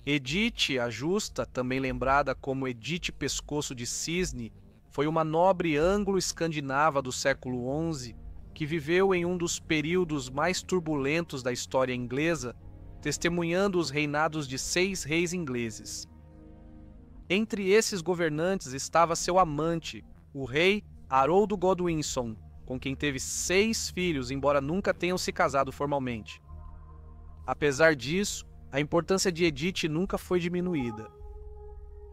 Edith a Justa, também lembrada como Edith Pescoço de Cisne, foi uma nobre anglo-escandinava do século XI que viveu em um dos períodos mais turbulentos da história inglesa, testemunhando os reinados de 6 reis ingleses. Entre esses governantes estava seu amante, o rei Haroldo Godwinson, com quem teve 6 filhos, embora nunca tenham se casado formalmente. Apesar disso, a importância de Edith nunca foi diminuída.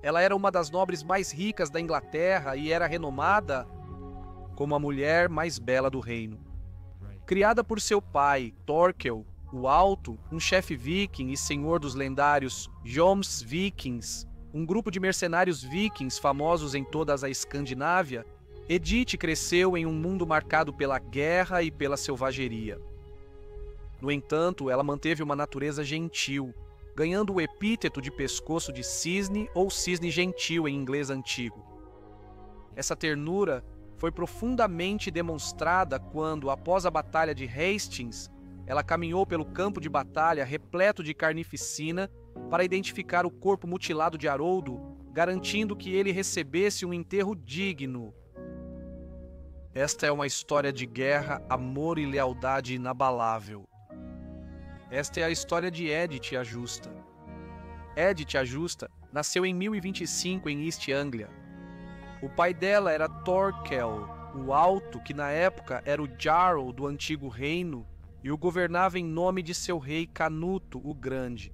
Ela era uma das nobres mais ricas da Inglaterra e era renomada como a mulher mais bela do reino. Criada por seu pai, Thorkel, o Alto, um chefe viking e senhor dos lendários Jomsvikings, um grupo de mercenários vikings famosos em toda a Escandinávia, Edith cresceu em um mundo marcado pela guerra e pela selvageria. No entanto, ela manteve uma natureza gentil, ganhando o epíteto de pescoço de cisne ou cisne gentil em inglês antigo. Essa ternura foi profundamente demonstrada quando, após a Batalha de Hastings, ela caminhou pelo campo de batalha repleto de carnificina para identificar o corpo mutilado de Haroldo, garantindo que ele recebesse um enterro digno. Esta é uma história de guerra, amor e lealdade inabalável. Esta é a história de Edith a Justa. Edith a Justa nasceu em 1025 em East Anglia. O pai dela era Thorkel, o Alto, que na época era o Jarl do antigo reino e o governava em nome de seu rei Canuto o Grande.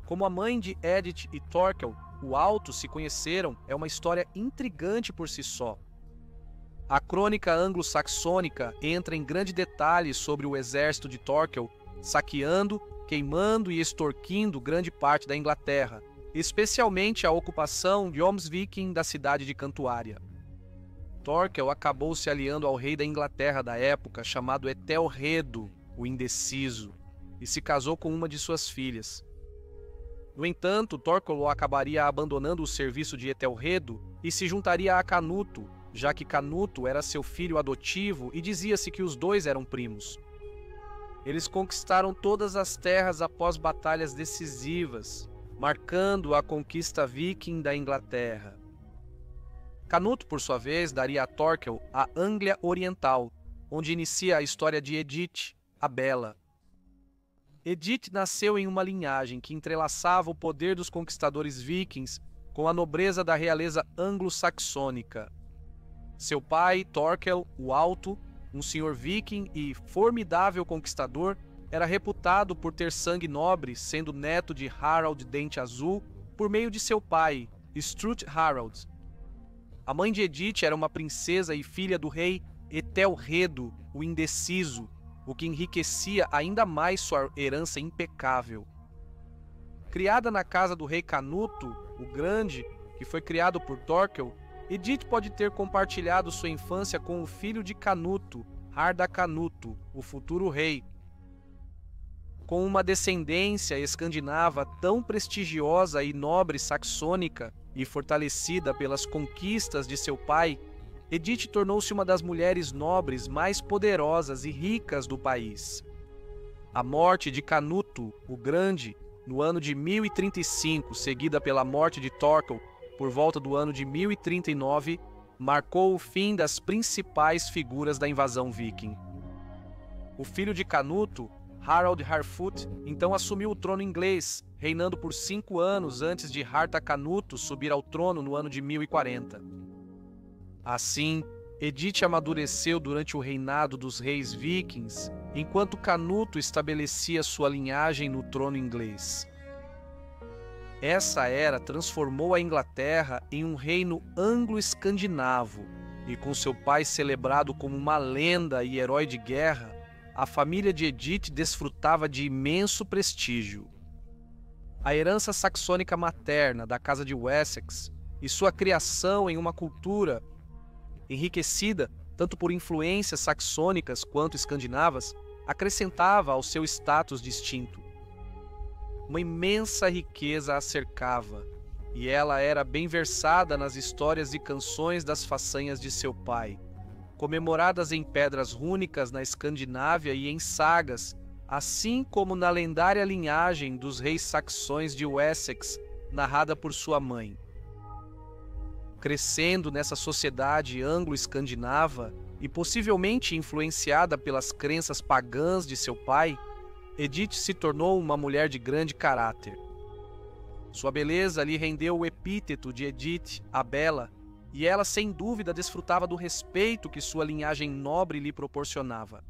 Como a mãe de Edith e Thorkel, o Alto, se conheceram, é uma história intrigante por si só. A crônica anglo-saxônica entra em grande detalhe sobre o exército de Thorkel saqueando, queimando e extorquindo grande parte da Inglaterra, especialmente a ocupação de Jomsviking da cidade de Cantuária. Thorkel acabou se aliando ao rei da Inglaterra da época, chamado Etelredo, o Indeciso, e se casou com uma de suas filhas. No entanto, Thorkel acabaria abandonando o serviço de Etelredo e se juntaria a Canuto, já que Canuto era seu filho adotivo e dizia-se que os dois eram primos. Eles conquistaram todas as terras após batalhas decisivas, marcando a conquista viking da Inglaterra. Canuto, por sua vez, daria a Thorkel a Anglia Oriental, onde inicia a história de Edith, a Bela. Edith nasceu em uma linhagem que entrelaçava o poder dos conquistadores vikings com a nobreza da realeza anglo-saxônica. Seu pai, Thorkel, o Alto, um senhor viking e formidável conquistador, era reputado por ter sangue nobre, sendo neto de Harald Dente Azul por meio de seu pai, Struth Harald. A mãe de Edith era uma princesa e filha do rei Etelredo, o Indeciso, o que enriquecia ainda mais sua herança impecável. Criada na casa do rei Canuto, o Grande, que foi criado por Thorkel, Edith pode ter compartilhado sua infância com o filho de Canuto, Harda-Canuto, o futuro rei. Com uma descendência escandinava tão prestigiosa e nobre saxônica e fortalecida pelas conquistas de seu pai, Edith tornou-se uma das mulheres nobres mais poderosas e ricas do país. A morte de Canuto, o Grande, no ano de 1035, seguida pela morte de Thorkel, por volta do ano de 1039, marcou o fim das principais figuras da invasão viking. O filho de Canuto, Harald Harfoot, então assumiu o trono inglês, reinando por 5 anos antes de Harta-Canuto subir ao trono no ano de 1040. Assim, Edith amadureceu durante o reinado dos reis vikings, enquanto Canuto estabelecia sua linhagem no trono inglês. Essa era transformou a Inglaterra em um reino anglo-escandinavo, e com seu pai celebrado como uma lenda e herói de guerra, a família de Edith desfrutava de imenso prestígio. A herança saxônica materna da Casa de Wessex e sua criação em uma cultura enriquecida tanto por influências saxônicas quanto escandinavas acrescentava ao seu status distinto. Uma imensa riqueza a cercava, e ela era bem versada nas histórias e canções das façanhas de seu pai, comemoradas em pedras rúnicas na Escandinávia e em sagas assim como na lendária linhagem dos reis saxões de Wessex, narrada por sua mãe. Crescendo nessa sociedade anglo-escandinava e possivelmente influenciada pelas crenças pagãs de seu pai, Edith se tornou uma mulher de grande caráter. Sua beleza lhe rendeu o epíteto de Edith, a Bela, e ela sem dúvida desfrutava do respeito que sua linhagem nobre lhe proporcionava.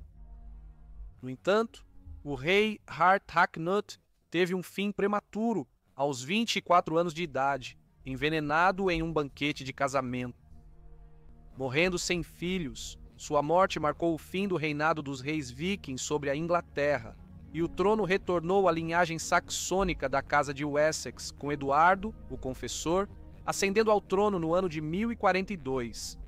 No entanto, o rei Harthacnut teve um fim prematuro aos 24 anos de idade, envenenado em um banquete de casamento. Morrendo sem filhos, sua morte marcou o fim do reinado dos reis vikings sobre a Inglaterra, e o trono retornou à linhagem saxônica da casa de Wessex, com Eduardo, o Confessor, ascendendo ao trono no ano de 1042.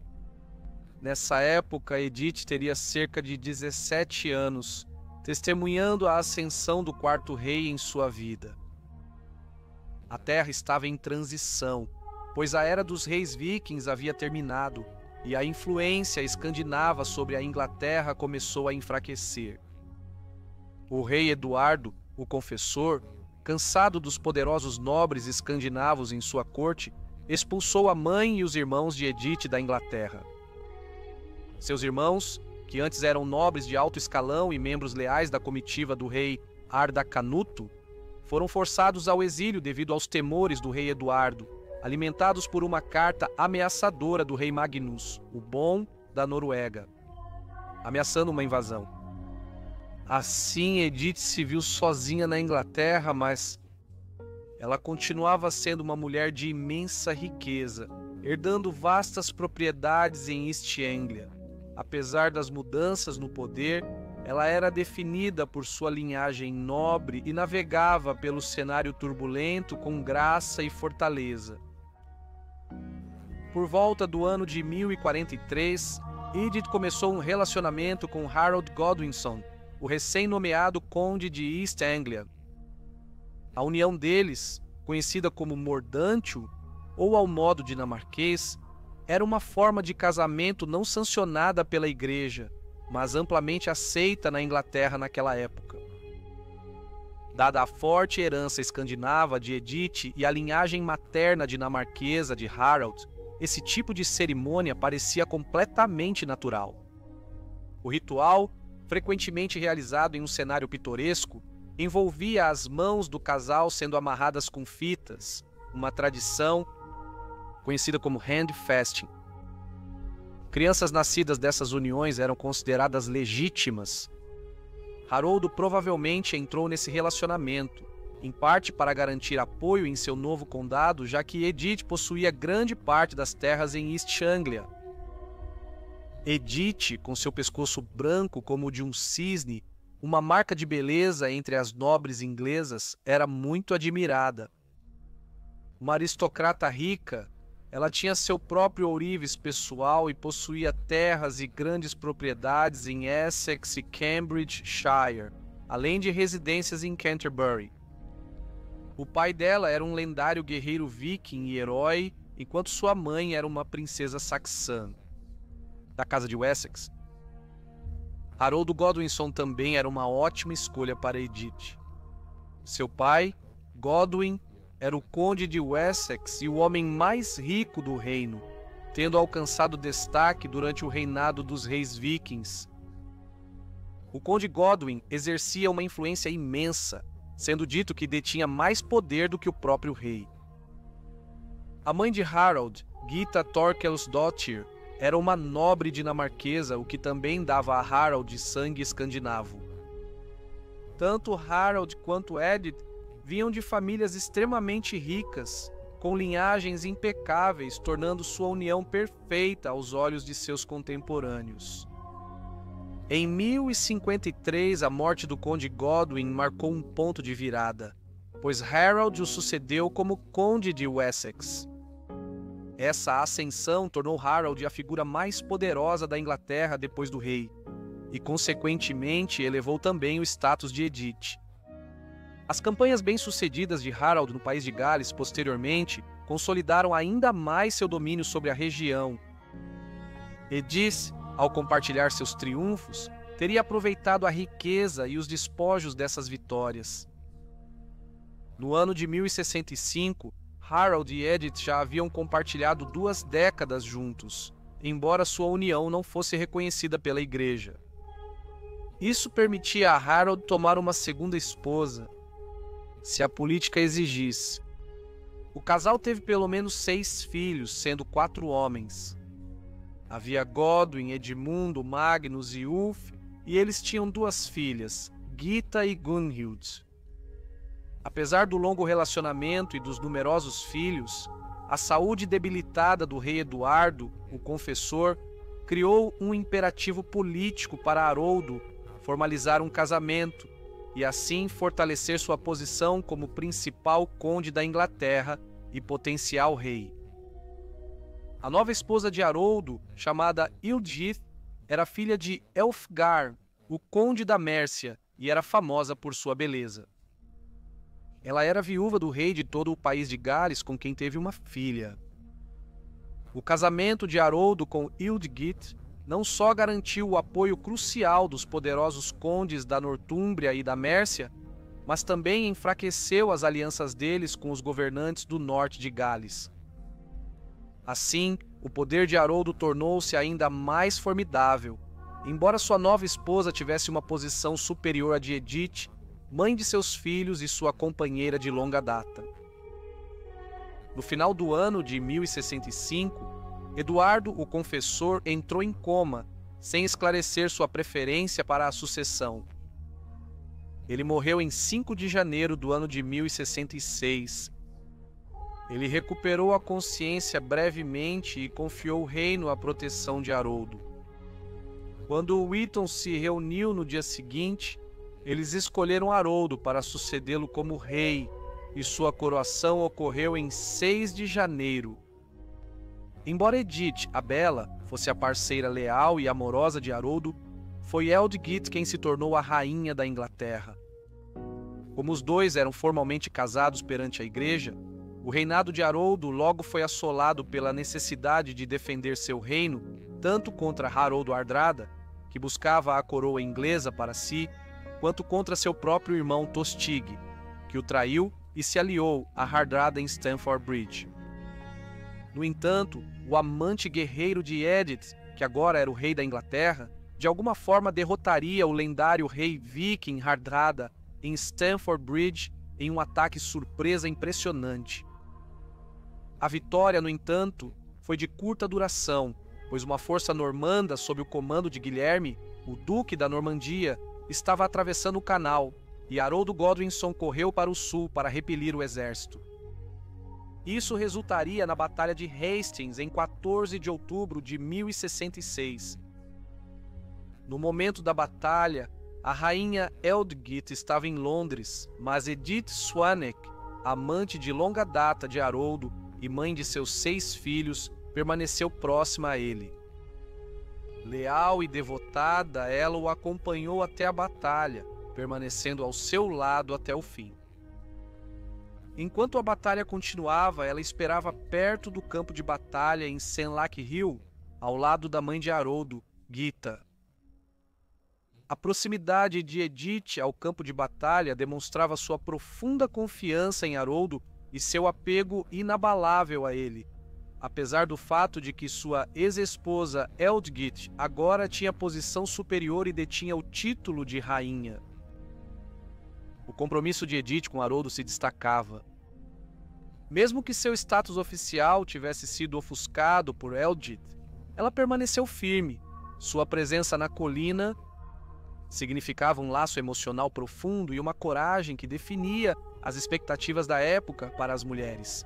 Nessa época, Edith teria cerca de 17 anos, testemunhando a ascensão do quarto rei em sua vida. A terra estava em transição, pois a era dos reis vikings havia terminado, e a influência escandinava sobre a Inglaterra começou a enfraquecer. O rei Eduardo, o Confessor, cansado dos poderosos nobres escandinavos em sua corte, expulsou a mãe e os irmãos de Edith da Inglaterra. Seus irmãos, que antes eram nobres de alto escalão e membros leais da comitiva do rei Ardacanuto, foram forçados ao exílio devido aos temores do rei Eduardo, alimentados por uma carta ameaçadora do rei Magnus, o Bom da Noruega, ameaçando uma invasão. Assim, Edith se viu sozinha na Inglaterra, mas ela continuava sendo uma mulher de imensa riqueza, herdando vastas propriedades em East Anglia. Apesar das mudanças no poder, ela era definida por sua linhagem nobre e navegava pelo cenário turbulento com graça e fortaleza. Por volta do ano de 1043, Edith começou um relacionamento com Harold Godwinson, o recém-nomeado conde de East Anglia. A união deles, conhecida como mordantio, ou ao modo dinamarquês, era uma forma de casamento não sancionada pela igreja, mas amplamente aceita na Inglaterra naquela época. Dada a forte herança escandinava de Edith e a linhagem materna dinamarquesa de Harald, esse tipo de cerimônia parecia completamente natural. O ritual, frequentemente realizado em um cenário pitoresco, envolvia as mãos do casal sendo amarradas com fitas, uma tradição conhecida como handfasting. Crianças nascidas dessas uniões eram consideradas legítimas. Haroldo provavelmente entrou nesse relacionamento, em parte para garantir apoio em seu novo condado, já que Edith possuía grande parte das terras em East Anglia. Edith, com seu pescoço branco como o de um cisne, uma marca de beleza entre as nobres inglesas, era muito admirada. Uma aristocrata rica, ela tinha seu próprio ourives pessoal e possuía terras e grandes propriedades em Essex e Cambridgeshire, além de residências em Canterbury. O pai dela era um lendário guerreiro viking e herói, enquanto sua mãe era uma princesa saxã, da casa de Wessex. Harold Godwinson também era uma ótima escolha para Edith. Seu pai, Godwin, era o conde de Wessex e o homem mais rico do reino, tendo alcançado destaque durante o reinado dos reis vikings. O conde Godwin exercia uma influência imensa, sendo dito que detinha mais poder do que o próprio rei. A mãe de Harold, Gita Thorkelsdottir, era uma nobre dinamarquesa, o que também dava a Harold sangue escandinavo. Tanto Harold quanto Edith vinham de famílias extremamente ricas, com linhagens impecáveis, tornando sua união perfeita aos olhos de seus contemporâneos. Em 1053, a morte do conde Godwin marcou um ponto de virada, pois Harold o sucedeu como conde de Wessex. Essa ascensão tornou Harold a figura mais poderosa da Inglaterra depois do rei, e consequentemente elevou também o status de Edith. As campanhas bem-sucedidas de Harold no país de Gales posteriormente consolidaram ainda mais seu domínio sobre a região. Edith, ao compartilhar seus triunfos, teria aproveitado a riqueza e os despojos dessas vitórias. No ano de 1065, Harold e Edith já haviam compartilhado 2 décadas juntos, embora sua união não fosse reconhecida pela Igreja. Isso permitia a Harold tomar uma segunda esposa, se a política exigisse. O casal teve pelo menos 6 filhos, sendo 4 homens. Havia Godwin, Edmundo, Magnus e Ulf, e eles tinham 2 filhas, Gita e Gunhild. Apesar do longo relacionamento e dos numerosos filhos, a saúde debilitada do rei Eduardo, o Confessor, criou um imperativo político para Haroldo formalizar um casamento e assim fortalecer sua posição como principal conde da Inglaterra e potencial rei. A nova esposa de Haroldo, chamada Ealdgyth, era filha de Elfgar, o conde da Mércia, e era famosa por sua beleza. Ela era viúva do rei de todo o país de Gales, com quem teve uma filha. O casamento de Haroldo com Ealdgyth não só garantiu o apoio crucial dos poderosos condes da Nortúmbria e da Mércia, mas também enfraqueceu as alianças deles com os governantes do norte de Gales. Assim, o poder de Haroldo tornou-se ainda mais formidável, embora sua nova esposa tivesse uma posição superior à de Edith, mãe de seus filhos e sua companheira de longa data. No final do ano de 1065, Eduardo, o Confessor, entrou em coma, sem esclarecer sua preferência para a sucessão. Ele morreu em 5 de janeiro do ano de 1066. Ele recuperou a consciência brevemente e confiou o reino à proteção de Haroldo. Quando o Witton se reuniu no dia seguinte, eles escolheram Haroldo para sucedê-lo como rei, e sua coroação ocorreu em 6 de janeiro. Embora Edith, a Bela, fosse a parceira leal e amorosa de Haroldo, foi Ealdgyth quem se tornou a rainha da Inglaterra. Como os dois eram formalmente casados perante a Igreja, o reinado de Haroldo logo foi assolado pela necessidade de defender seu reino, tanto contra Haroldo Hardrada, que buscava a coroa inglesa para si, quanto contra seu próprio irmão Tostig, que o traiu e se aliou a Hardrada em Stamford Bridge. No entanto, o amante guerreiro de Edith, que agora era o rei da Inglaterra, de alguma forma derrotaria o lendário rei viking Hardrada em Stamford Bridge em um ataque surpresa impressionante. A vitória, no entanto, foi de curta duração, pois uma força normanda sob o comando de Guilherme, o duque da Normandia, estava atravessando o canal e Haroldo Godwinson correu para o sul para repelir o exército. Isso resultaria na Batalha de Hastings em 14 de outubro de 1066. No momento da batalha, a rainha Ealdgyth estava em Londres, mas Edith Swanwick, amante de longa data de Haroldo e mãe de seus 6 filhos, permaneceu próxima a ele. Leal e devotada, ela o acompanhou até a batalha, permanecendo ao seu lado até o fim. Enquanto a batalha continuava, ela esperava perto do campo de batalha em Senlac Hill, ao lado da mãe de Haroldo, Gita. A proximidade de Edith ao campo de batalha demonstrava sua profunda confiança em Haroldo e seu apego inabalável a ele, apesar do fato de que sua ex-esposa Ealdgyth agora tinha posição superior e detinha o título de rainha. O compromisso de Edith com Haroldo se destacava. Mesmo que seu status oficial tivesse sido ofuscado por Ealdgyth, ela permaneceu firme. Sua presença na colina significava um laço emocional profundo e uma coragem que definia as expectativas da época para as mulheres.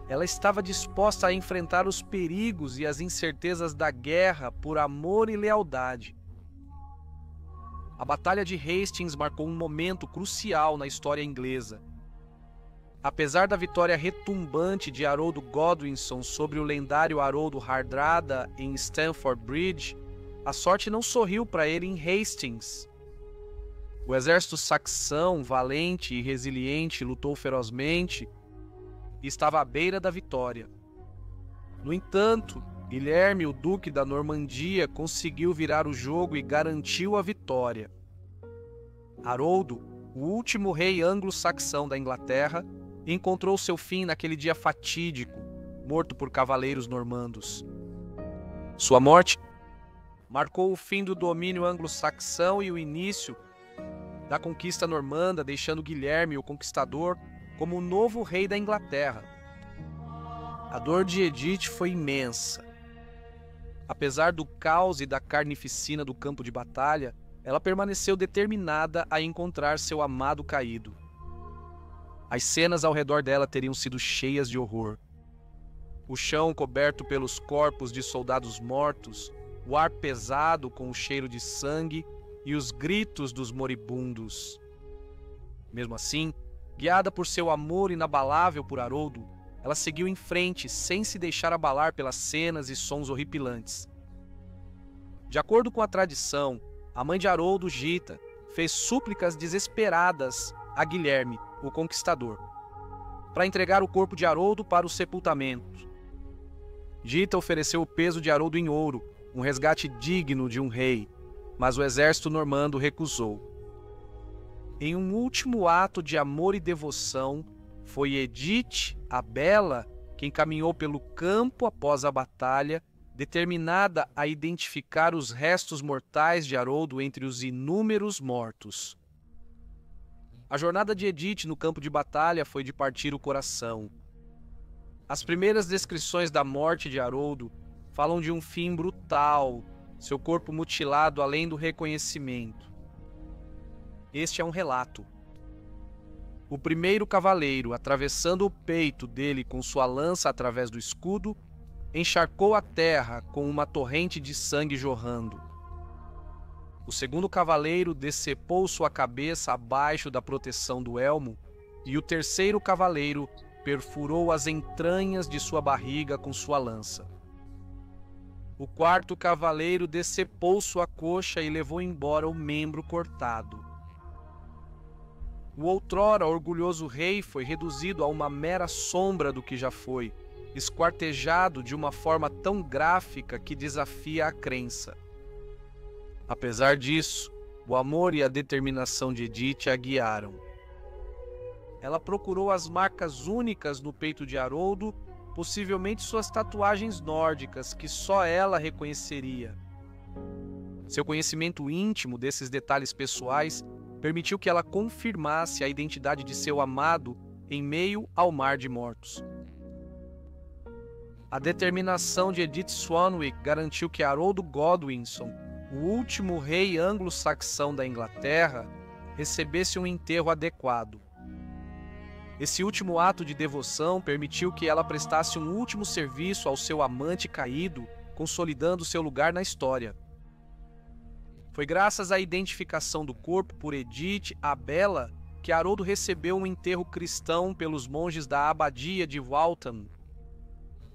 Ela estava disposta a enfrentar os perigos e as incertezas da guerra por amor e lealdade. A Batalha de Hastings marcou um momento crucial na história inglesa. Apesar da vitória retumbante de Haroldo Godwinson sobre o lendário Haroldo Hardrada em Stamford Bridge, a sorte não sorriu para ele em Hastings. O exército saxão, valente e resiliente, lutou ferozmente e estava à beira da vitória. No entanto, Guilherme, o duque da Normandia, conseguiu virar o jogo e garantiu a vitória. Haroldo, o último rei anglo-saxão da Inglaterra, encontrou seu fim naquele dia fatídico, morto por cavaleiros normandos. Sua morte marcou o fim do domínio anglo-saxão e o início da conquista normanda, deixando Guilherme, o Conquistador, como o novo rei da Inglaterra. A dor de Edith foi imensa. Apesar do caos e da carnificina do campo de batalha, ela permaneceu determinada a encontrar seu amado caído. As cenas ao redor dela teriam sido cheias de horror. O chão coberto pelos corpos de soldados mortos, o ar pesado com o cheiro de sangue e os gritos dos moribundos. Mesmo assim, guiada por seu amor inabalável por Haroldo, ela seguiu em frente sem se deixar abalar pelas cenas e sons horripilantes. De acordo com a tradição, a mãe de Haroldo, Gita, fez súplicas desesperadas a Guilherme, o Conquistador, para entregar o corpo de Haroldo para o sepultamento. Gita ofereceu o peso de Haroldo em ouro, um resgate digno de um rei, mas o exército normando recusou. Em um último ato de amor e devoção, foi Edith, a Bela, quem caminhou pelo campo após a batalha, determinada a identificar os restos mortais de Haroldo entre os inúmeros mortos. A jornada de Edith no campo de batalha foi de partir o coração. As primeiras descrições da morte de Haroldo falam de um fim brutal, seu corpo mutilado além do reconhecimento. Este é um relato. O primeiro cavaleiro, atravessando o peito dele com sua lança através do escudo, encharcou a terra com uma torrente de sangue jorrando. O segundo cavaleiro decepou sua cabeça abaixo da proteção do elmo, e o terceiro cavaleiro perfurou as entranhas de sua barriga com sua lança. O quarto cavaleiro decepou sua coxa e levou embora o membro cortado. O outrora orgulhoso rei foi reduzido a uma mera sombra do que já foi, esquartejado de uma forma tão gráfica que desafia a crença. Apesar disso, o amor e a determinação de Edith a guiaram. Ela procurou as marcas únicas no peito de Haroldo, possivelmente suas tatuagens nórdicas, que só ela reconheceria. Seu conhecimento íntimo desses detalhes pessoais permitiu que ela confirmasse a identidade de seu amado em meio ao mar de mortos. A determinação de Edith Swanwick garantiu que Haroldo Godwinson, o último rei anglo-saxão da Inglaterra, recebesse um enterro adequado. Esse último ato de devoção permitiu que ela prestasse um último serviço ao seu amante caído, consolidando seu lugar na história. Foi graças à identificação do corpo por Edith, a Bela, que Haroldo recebeu um enterro cristão pelos monges da abadia de Waltham.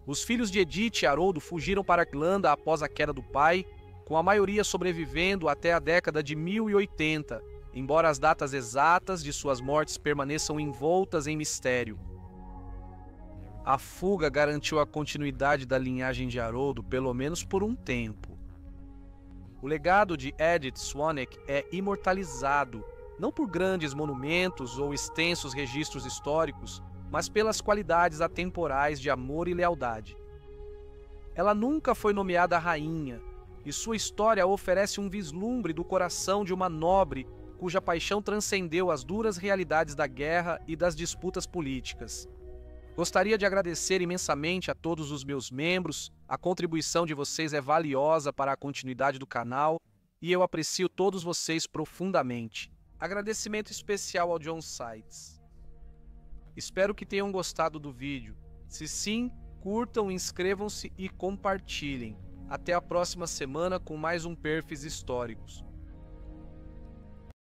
Os filhos de Edith e Haroldo fugiram para a Irlanda após a queda do pai, com a maioria sobrevivendo até a década de 1080, embora as datas exatas de suas mortes permaneçam envoltas em mistério. A fuga garantiu a continuidade da linhagem de Haroldo pelo menos por um tempo. O legado de Edith Swanwick é imortalizado, não por grandes monumentos ou extensos registros históricos, mas pelas qualidades atemporais de amor e lealdade. Ela nunca foi nomeada rainha, e sua história oferece um vislumbre do coração de uma nobre cuja paixão transcendeu as duras realidades da guerra e das disputas políticas. Gostaria de agradecer imensamente a todos os meus membros, a contribuição de vocês é valiosa para a continuidade do canal e eu aprecio todos vocês profundamente. Agradecimento especial ao John Sites. Espero que tenham gostado do vídeo. Se sim, curtam, inscrevam-se e compartilhem. Até a próxima semana com mais um Perfis Históricos.